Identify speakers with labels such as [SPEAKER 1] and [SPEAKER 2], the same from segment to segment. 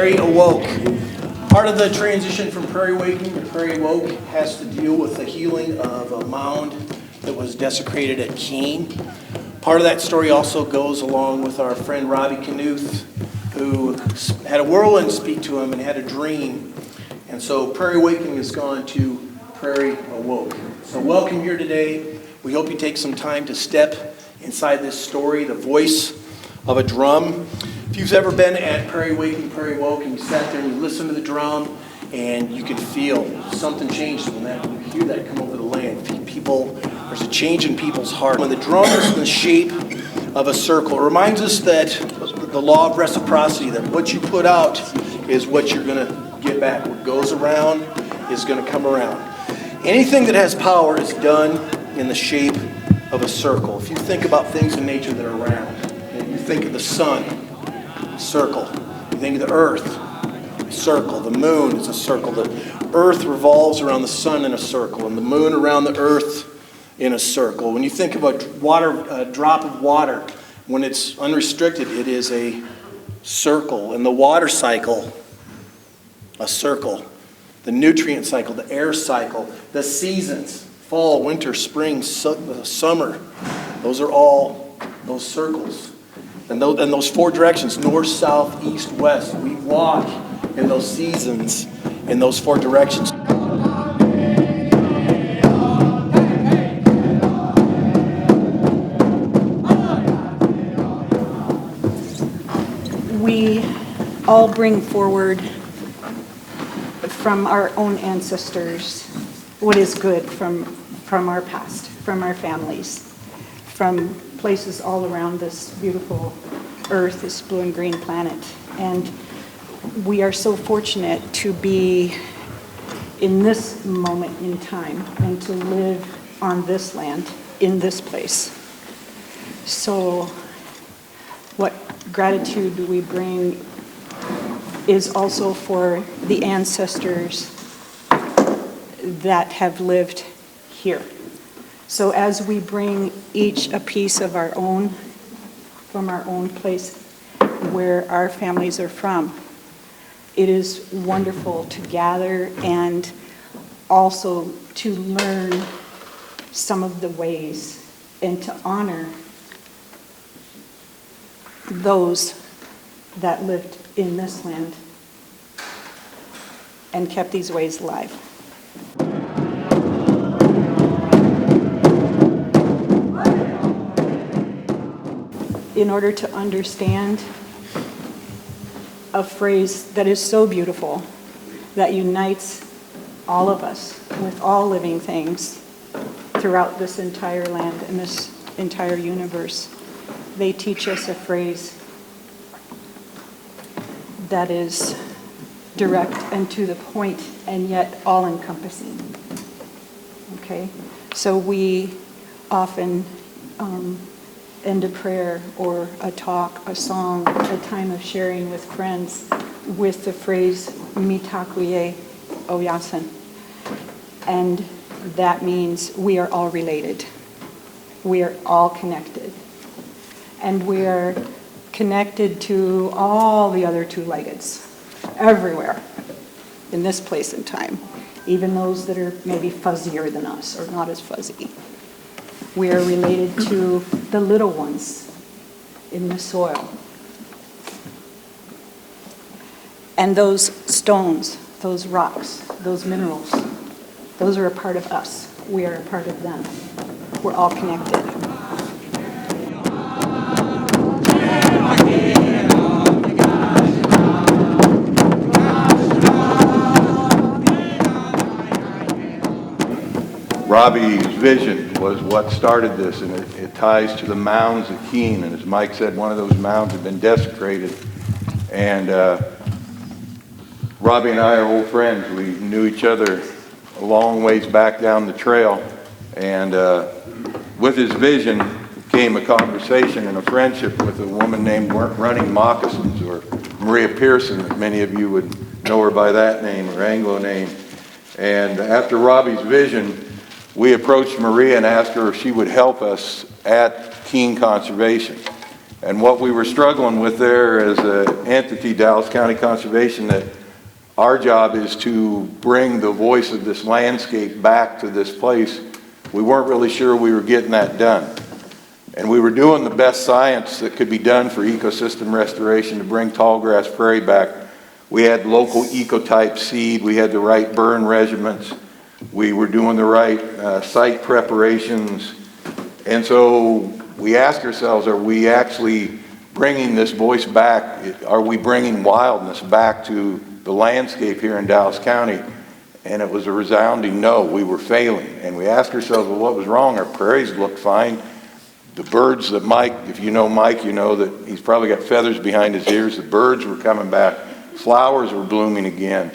[SPEAKER 1] Prairie Awoke. Part of the transition from Prairie Awakening to Prairie Awoke has to deal with the healing of a mound that was desecrated at Kuehn. Part of that story also goes along with our friend Robbie Knuth, who had a whirlwind speak to him and had a dream. And so Prairie Awakening has gone to Prairie Awoke. So welcome here today. We hope you take some time to step inside this story, the voice of a drum. If you've ever been at Prairie Awakening, Prairie Awoke, and you sat there and you listen to the drum, and you can feel something changes when you hear that come over the land. There's a change in people's heart. When the drum is in the shape of a circle, it reminds us that the law of reciprocity, that what you put out is what you're going to get back. What goes around is going to come around. Anything that has power is done in the shape of a circle. If you think about things in nature that are round, you think of the sun, circle. You think of the earth, circle. The moon is a circle. The earth revolves around the sun in a circle, and the moon around the earth in a circle. When you think of a drop of water, when it's unrestricted, it is a circle. And the water cycle, a circle. The nutrient cycle, the air cycle, the seasons, fall, winter, spring, summer, those are all those circles. And those four directions, north, south, east, west, we walk in those seasons, in those four directions.
[SPEAKER 2] We all bring forward from our own ancestors what is good from our past, from our families, from places all around this beautiful earth, this blue and green planet. And we are so fortunate to be in this moment in time and to live on this land, in this place. So what gratitude we bring is also for the ancestors that have lived here. So as we bring each a piece of our own, from our own place where our families are from, it is wonderful to gather and also to learn some of the ways and to honor those that lived in this land and kept these ways alive. In order to understand a phrase that is so beautiful, that unites all of us with all living things throughout this entire land and this entire universe, they teach us a phrase that is direct and to the point and yet all-encompassing. Okay? So we often end a prayer or a talk, a song, a time of sharing with friends with the phrase Mitakuye Oyasin. And that means we are all related. We are all connected. And we are connected to all the other two-leggeds, everywhere in this place and time, even those that are maybe fuzzier than us or not as fuzzy. We are related to the little ones in the soil. And those stones, those rocks, those minerals, those are a part of us. We are a part of them. We're all connected.
[SPEAKER 3] Robbie's vision was what started this, and it ties to the mounds at Kuehn. And as Mike said, one of those mounds had been desecrated. And Robbie and I are old friends. We knew each other a long ways back down the trail. And with his vision came a conversation and a friendship with a woman named Running Moccasins, or Maria Pearson. Many of you would know her by that name, or Anglo name. And after Robbie's vision, we approached Maria and asked her if she would help us at Kuehn Conservation. And what we were struggling with there as an entity, Dallas County Conservation, that our job is to bring the voice of this landscape back to this place. We weren't really sure we were getting that done. And we were doing the best science that could be done for ecosystem restoration to bring tallgrass prairie back. We had local ecotype seed, we had the right burn regimens, we were doing the right site preparations. And so we asked ourselves, are we actually bringing this voice back? Are we bringing wildness back to the landscape here in Dallas County? And it was a resounding no, we were failing. And we asked ourselves, well, what was wrong? Our prairies looked fine. The birds that Mike, if you know Mike, you know that he's probably got feathers behind his ears. The birds were coming back. Flowers were blooming again.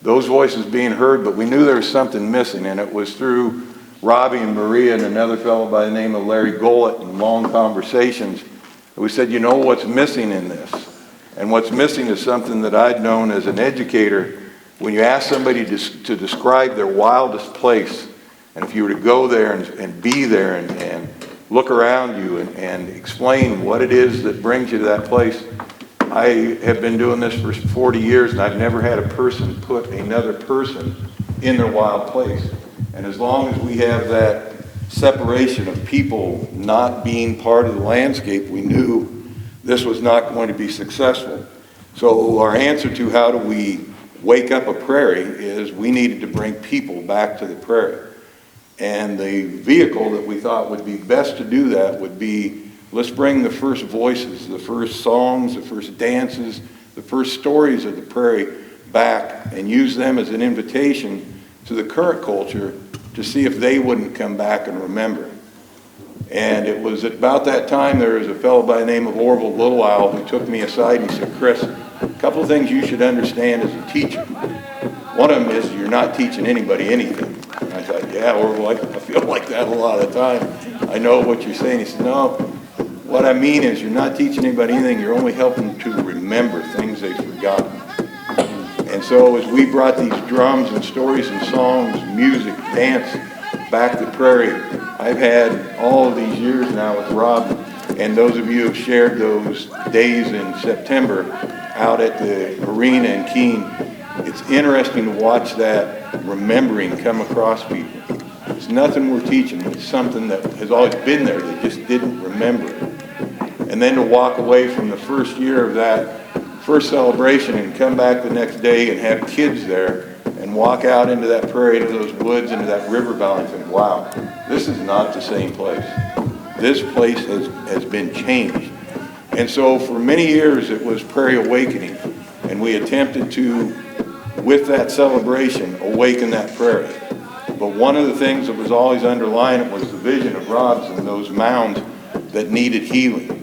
[SPEAKER 3] Those voices being heard, but we knew there was something missing, and it was through Robbie and Maria and another fellow by the name of Larry Gollett and long conversations. We said, you know what's missing in this? And what's missing is something that I'd known as an educator. When you ask somebody to describe their wildest place, and if you were to go there and be there and look around you and explain what it is that brings you to that place. I have been doing this for 40 years and I've never had a person put another person in their wild place. And as long as we have that separation of people not being part of the landscape, we knew this was not going to be successful. So our answer to how do we wake up a prairie is we needed to bring people back to the prairie. And the vehicle that we thought would be best to do that would be, let's bring the first voices, the first songs, the first dances, the first stories of the prairie back and use them as an invitation to the current culture to see if they wouldn't come back and remember. And it was at about that time there was a fellow by the name of Orville Little Owl who took me aside and he said, Chris, a couple of things you should understand as a teacher. One of them is you're not teaching anybody anything. And I thought, yeah, Orville, I feel like that a lot of the time. I know what you're saying. He said, no, what I mean is you're not teaching anybody anything. You're only helping them to remember things they've forgotten. And so as we brought these drums and stories and songs, music, dance back to prairie, I've had all of these years now with Rob, and those of you who have shared those days in September out at the arena in Kuehn. It's interesting to watch that remembering come across people. It's nothing we're teaching, it's something that has always been there, they just didn't remember it. And then to walk away from the first year of that first celebration and come back the next day and have kids there and walk out into that prairie, into those woods, into that river valley and think, wow, this is not the same place. This place has been changed. And so for many years it was Prairie Awakening, and we attempted to, with that celebration, awaken that prairie. But one of the things that was always underlying it was the vision of Rob's and those mounds that needed healing.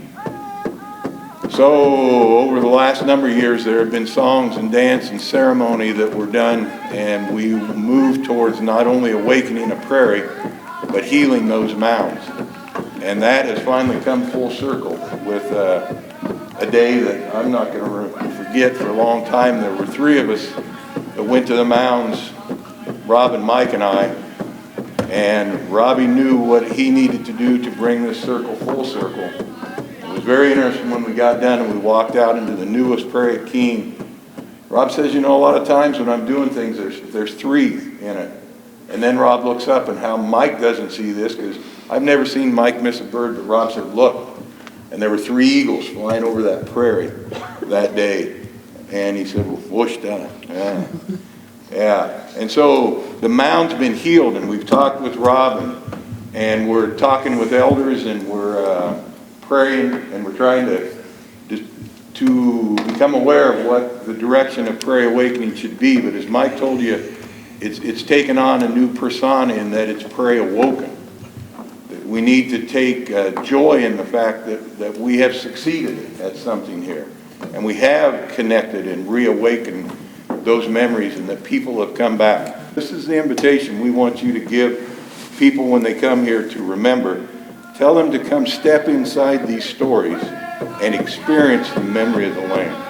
[SPEAKER 3] So over the last number of years there have been songs and dance and ceremony that were done, and we moved towards not only awakening a prairie but healing those mounds. And that has finally come full circle with a day that I'm not going to forget for a long time. There were three of us that went to the mounds, Rob and Mike and I, and Robbie knew what he needed to do to bring this circle full circle. It was very interesting when we got done and we walked out into the newest prairie at Kuehn. Rob says, you know, a lot of times when I'm doing things, there's three in it. And then Rob looks up, and how Mike doesn't see this, because I've never seen Mike miss a bird, but Rob said, look. And there were three eagles flying over that prairie that day. And he said, well, whoosh down. Yeah. Yeah. And so the mound's been healed, and we've talked with Rob, and we're talking with elders, and we're praying, and we're trying to become aware of what the direction of Prairie Awakening should be. But as Mike told you, it's taken on a new persona in that it's Prairie Awoken. We need to take joy in the fact that we have succeeded at something here. And we have connected and reawakened those memories, and that people have come back. This is the invitation we want you to give people when they come here to remember. Tell them to come step inside these stories and experience the memory of the land.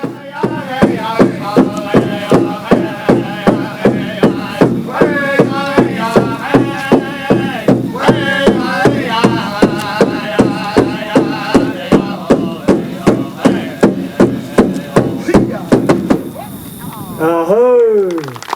[SPEAKER 4] Ahoo!